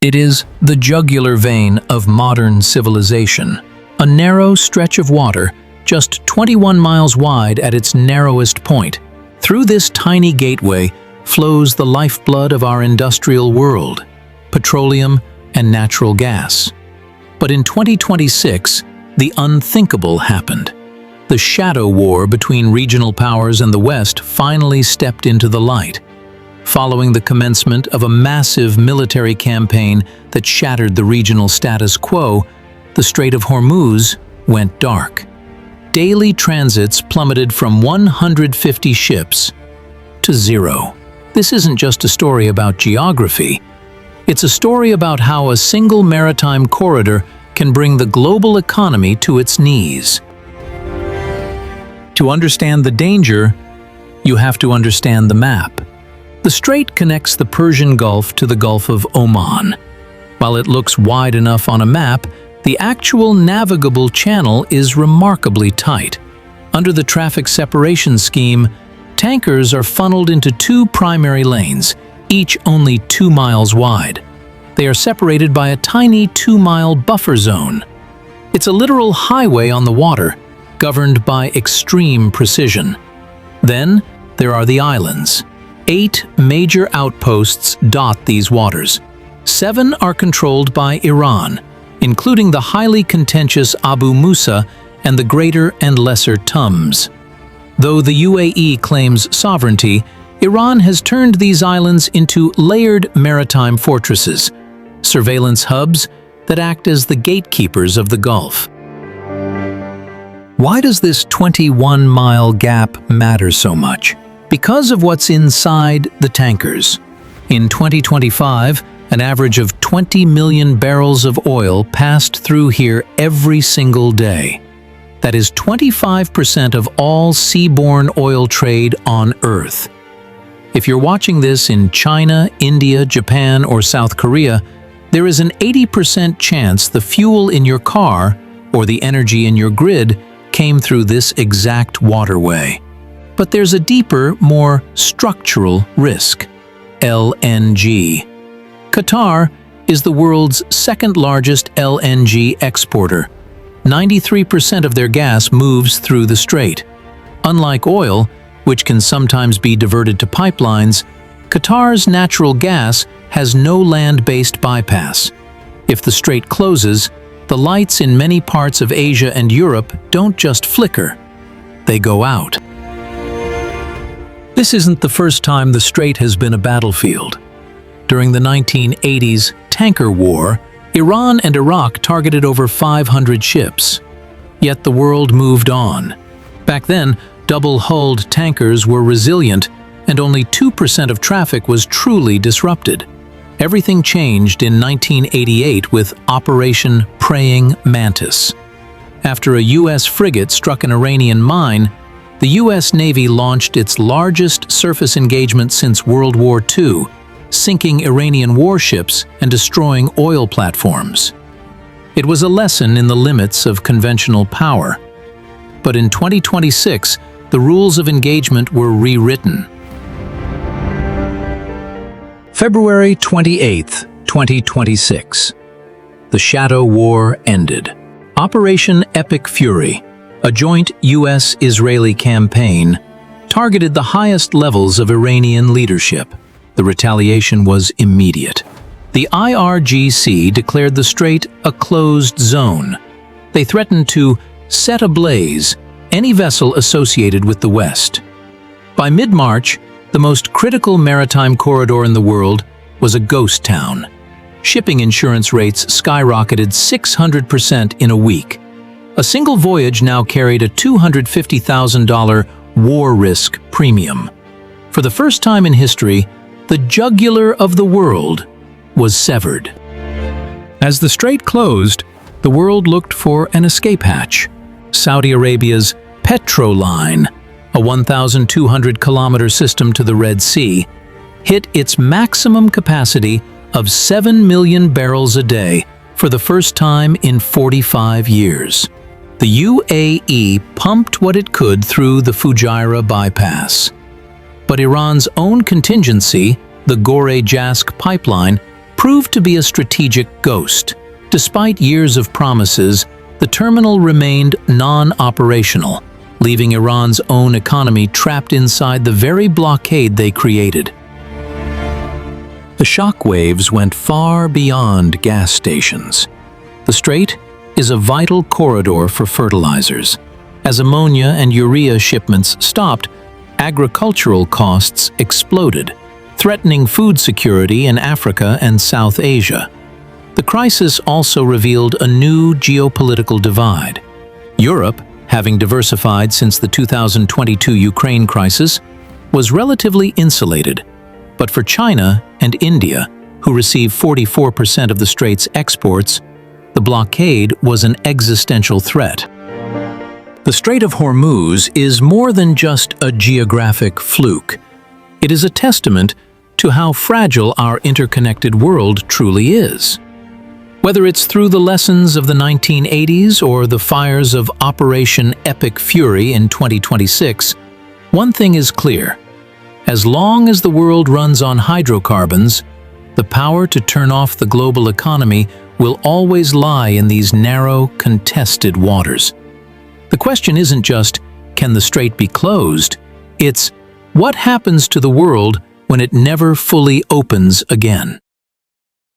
It is the jugular vein of modern civilization, a narrow stretch of water just 21 miles wide at its narrowest point. Through this tiny gateway flows the lifeblood of our industrial world, petroleum and natural gas. But in 2026, the unthinkable happened. The shadow war between regional powers and the West finally stepped into the light. Following the commencement of a massive military campaign that shattered the regional status quo, the Strait of Hormuz went dark. Daily transits plummeted from 150 ships to 0. This isn't just a story about geography. It's a story about how a single maritime corridor can bring the global economy to its knees. To understand the danger, you have to understand the map. The strait connects the Persian Gulf to the Gulf of Oman. While it looks wide enough on a map, the actual navigable channel is remarkably tight. Under the traffic separation scheme, tankers are funneled into two primary lanes, each only 2 miles wide. They are separated by a tiny 2-mile buffer zone. It's a literal highway on the water, governed by extreme precision. Then there are the islands. 8 major outposts dot these waters. 7 are controlled by Iran, including the highly contentious Abu Musa and the Greater and Lesser Tums. Though the UAE claims sovereignty, Iran has turned these islands into layered maritime fortresses, surveillance hubs that act as the gatekeepers of the Gulf. Why does this 21-mile gap matter so much? Because of what's inside the tankers. In 2025, an average of 20 million barrels of oil passed through here every single day. That is 25% of all seaborne oil trade on Earth. If you're watching this in China, India, Japan, or South Korea, there is an 80% chance the fuel in your car or the energy in your grid came through this exact waterway. But there's a deeper, more structural risk: LNG. Qatar is the world's second-largest LNG exporter. 93% of their gas moves through the strait. Unlike oil, which can sometimes be diverted to pipelines, Qatar's natural gas has no land-based bypass. If the strait closes, the lights in many parts of Asia and Europe don't just flicker, they go out. This isn't the first time the strait has been a battlefield. During the 1980s tanker war, Iran and Iraq targeted over 500 ships. Yet the world moved on. Back then, double-hulled tankers were resilient, and only 2% of traffic was truly disrupted. Everything changed in 1988 with Operation Praying Mantis. After a U.S. frigate struck an Iranian mine, the U.S. Navy launched its largest surface engagement since World War II, sinking Iranian warships and destroying oil platforms. It was a lesson in the limits of conventional power. But in 2026, the rules of engagement were rewritten. February 28, 2026. The Shadow War ended. Operation Epic Fury, a joint U.S.-Israeli campaign, targeted the highest levels of Iranian leadership. The retaliation was immediate. The IRGC declared the strait a closed zone. They threatened to set ablaze any vessel associated with the West. By mid-March, the most critical maritime corridor in the world was a ghost town. Shipping insurance rates skyrocketed 600% in a week. A single voyage now carried a $250,000 war risk premium. For the first time in history, the jugular of the world was severed. As the strait closed, the world looked for an escape hatch. Saudi Arabia's Petroline, a 1,200-kilometer system to the Red Sea, hit its maximum capacity of 7 million barrels a day for the first time in 45 years. The UAE pumped what it could through the Fujairah bypass. But Iran's own contingency, the Gore-Jask pipeline, proved to be a strategic ghost. Despite years of promises, the terminal remained non-operational, leaving Iran's own economy trapped inside the very blockade they created. The shockwaves went far beyond gas stations. The strait is a vital corridor for fertilizers. As ammonia and urea shipments stopped, agricultural costs exploded, threatening food security in Africa and South Asia. The crisis also revealed a new geopolitical divide. Europe, having diversified since the 2022 Ukraine crisis, was relatively insulated. But for China and India, who receive 44% of the strait's exports, the blockade was an existential threat. The Strait of Hormuz is more than just a geographic fluke. It is a testament to how fragile our interconnected world truly is. Whether it's through the lessons of the 1980s or the fires of Operation Epic Fury in 2026, one thing is clear. As long as the world runs on hydrocarbons, the power to turn off the global economy will always lie in these narrow, contested waters. The question isn't just, can the strait be closed? It's, what happens to the world when it never fully opens again?